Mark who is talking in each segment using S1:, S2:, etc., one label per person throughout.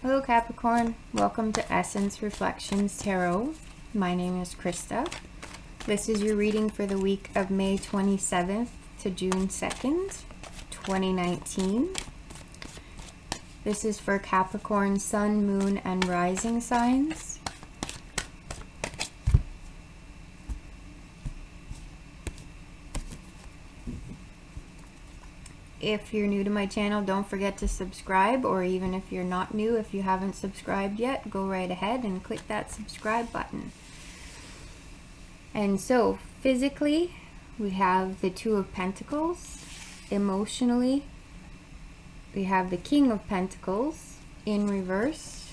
S1: Hello Capricorn, welcome to Essence Reflections Tarot. My name is Krista. This is your reading for the week of May 27th to June 2nd, 2019. This is for Capricorn Sun, Moon, and Rising signs. If you're new to my channel, don't forget to subscribe, or even if you're not new, if you haven't subscribed yet, go right ahead and click that subscribe button. And so, physically, we have the Two of Pentacles. Emotionally, we have the King of Pentacles in reverse.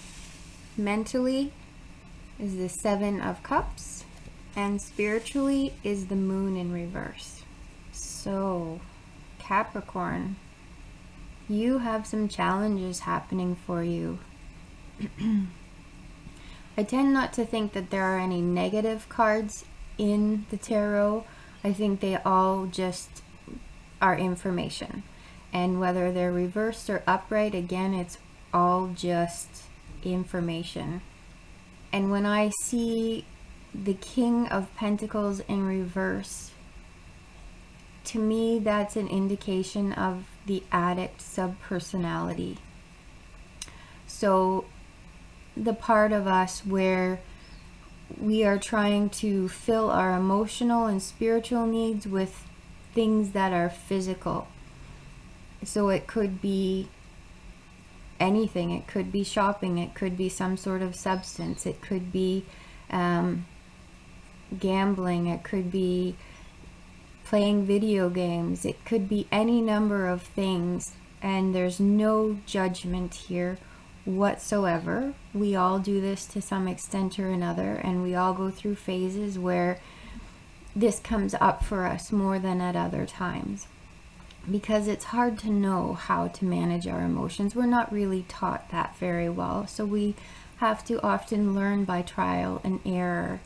S1: Mentally is the Seven of Cups. And spiritually is the Moon in reverse. So, Capricorn, you have some challenges happening for you. I tend not to think that there are any negative cards in the tarot. I think they all just are information. And whether they're reversed or upright, again, it's all just information. And when I see the King of Pentacles in reverse, to me, that's an indication of the addict subpersonality. So the part of us where we are trying to fill our emotional and spiritual needs with things that are physical. So it could be anything. It could be shopping. It could be some sort of substance. It could be gambling. It could be playing video games. It could be any number of things, and there's no judgment here whatsoever. We all do this to some extent or another, and we all go through phases where this comes up for us more than at other times, because it's hard to know how to manage our emotions. We're not really taught that very well, so we have to often learn by trial and error,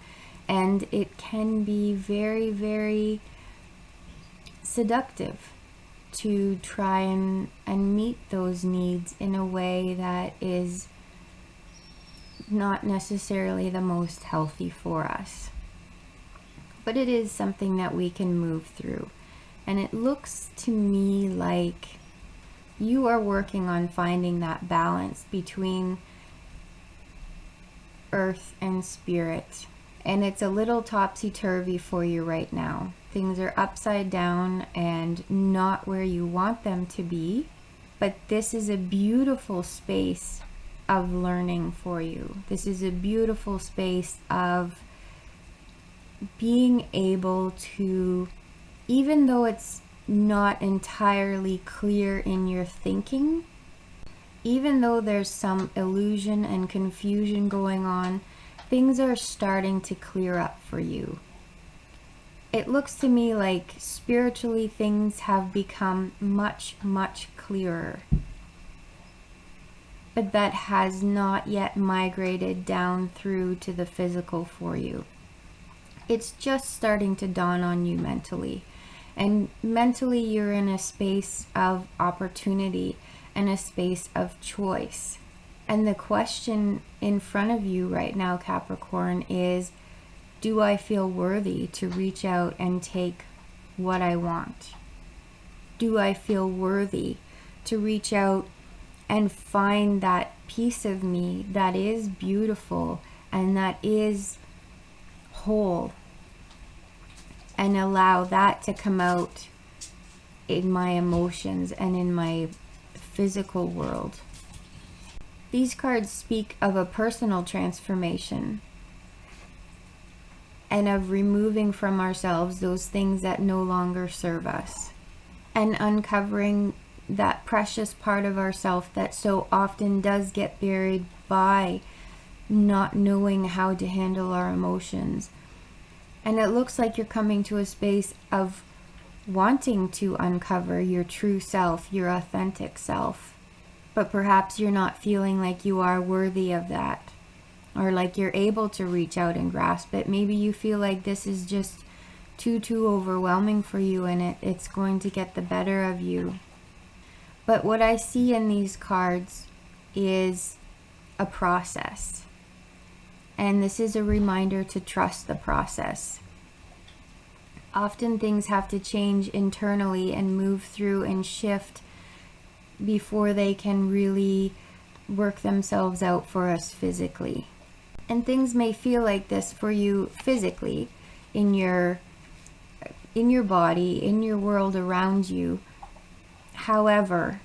S1: and it can be very, very seductive to try and meet those needs in a way that is not necessarily the most healthy for us. But it is something that we can move through. And it looks to me like you are working on finding that balance between earth and spirit. And it's a little topsy-turvy for you right now. Things are upside down and not where you want them to be. But this is a beautiful space of learning for you. This is a beautiful space of being able to, even though it's not entirely clear in your thinking, even though there's some illusion and confusion going on, things are starting to clear up for you. It looks to me like spiritually things have become much, much clearer. But that has not yet migrated down through to the physical for you. It's just starting to dawn on you mentally. And mentally you're in a space of opportunity and a space of choice. And the question in front of you right now, Capricorn, is, do I feel worthy to reach out and take what I want? Do I feel worthy to reach out and find that piece of me that is beautiful and that is whole, and allow that to come out in my emotions and in my physical world? These cards speak of a personal transformation and of removing from ourselves those things that no longer serve us, and uncovering that precious part of ourself that so often does get buried by not knowing how to handle our emotions. And it looks like you're coming to a space of wanting to uncover your true self, your authentic self, but perhaps you're not feeling like you are worthy of that, or like you're able to reach out and grasp it. Maybe you feel like this is just too overwhelming for you, and it's going to get the better of you. But what I see in these cards is a process. And this is a reminder to trust the process. Often things have to change internally and move through and shift before they can really work themselves out for us physically. And things may feel like this for you physically in your body, in your world around you. However,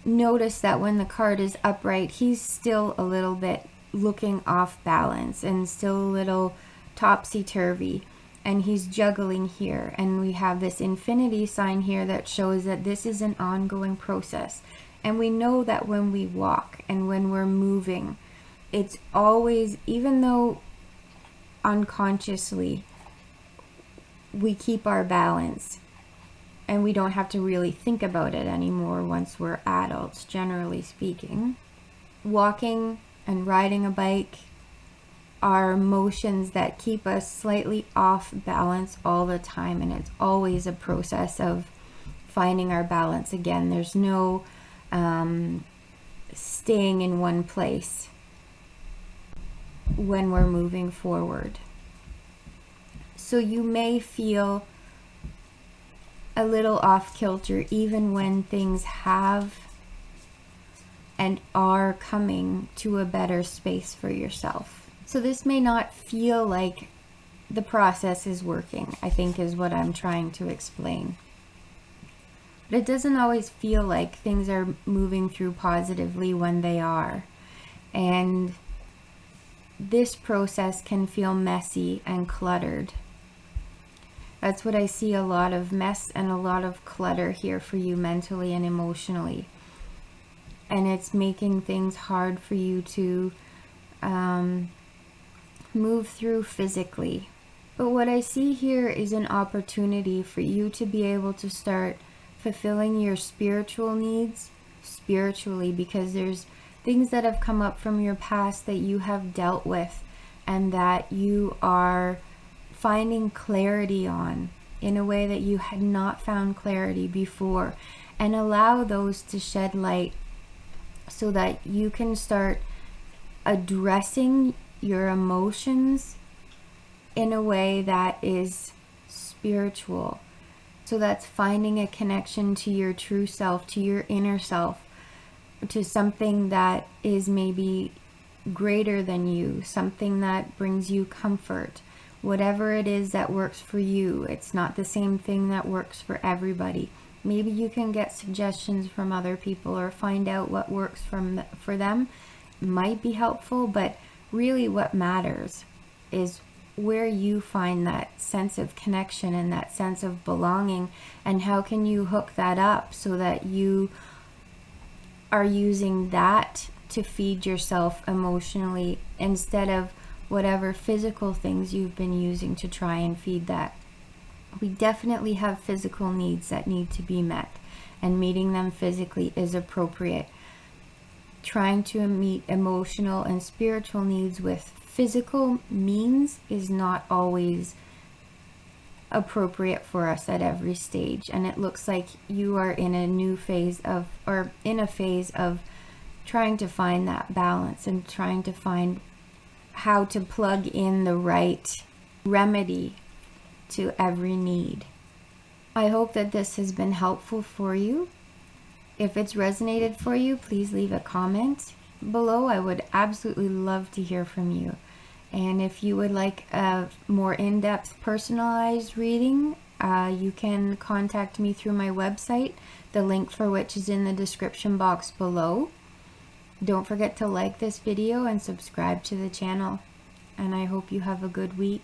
S1: notice that when the card is upright, he's still a little bit looking off balance and still a little topsy-turvy, and he's juggling here. And we have this infinity sign here that shows that this is an ongoing process. And we know that when we walk and when we're moving, it's always, even though unconsciously we keep our balance and we don't have to really think about it anymore once we're adults, generally speaking, walking and riding a bike are motions that keep us slightly off balance all the time, and it's always a process of finding our balance again. There's no staying in one place when we're moving forward. So you may feel a little off kilter even when things have and are coming to a better space for yourself. So this may not feel like the process is working, I think is what I'm trying to explain. But it doesn't always feel like things are moving through positively when they are. And this process can feel messy and cluttered. That's what I see, a lot of mess and a lot of clutter here for you mentally and emotionally. And it's making things hard for you to move through physically. But what I see here is an opportunity for you to be able to start fulfilling your spiritual needs spiritually, because there's things that have come up from your past that you have dealt with and that you are finding clarity on in a way that you had not found clarity before, and allow those to shed light so that you can start addressing your emotions in a way that is spiritual. So that's finding a connection to your true self, to your inner self, to something that is maybe greater than you, something that brings you comfort. Whatever it is that works for you, it's not the same thing that works for everybody. Maybe you can get suggestions from other people or find out what works for them. It might be helpful, but really what matters is where you find that sense of connection and that sense of belonging, and how can you hook that up so that you are using that to feed yourself emotionally instead of whatever physical things you've been using to try and feed that. We definitely have physical needs that need to be met, and meeting them physically is appropriate. Trying to meet emotional and spiritual needs with physical means is not always appropriate for us at every stage. And it looks like you are in a new phase of, or in a phase of trying to find that balance and trying to find how to plug in the right remedy to every need. I hope that this has been helpful for you. If it's resonated for you, please leave a comment below. I would absolutely love to hear from you. And if you would like a more in-depth personalized reading, you can contact me through my website, the link for which is in the description box below. Don't forget to like this video and subscribe to the channel. And I hope you have a good week.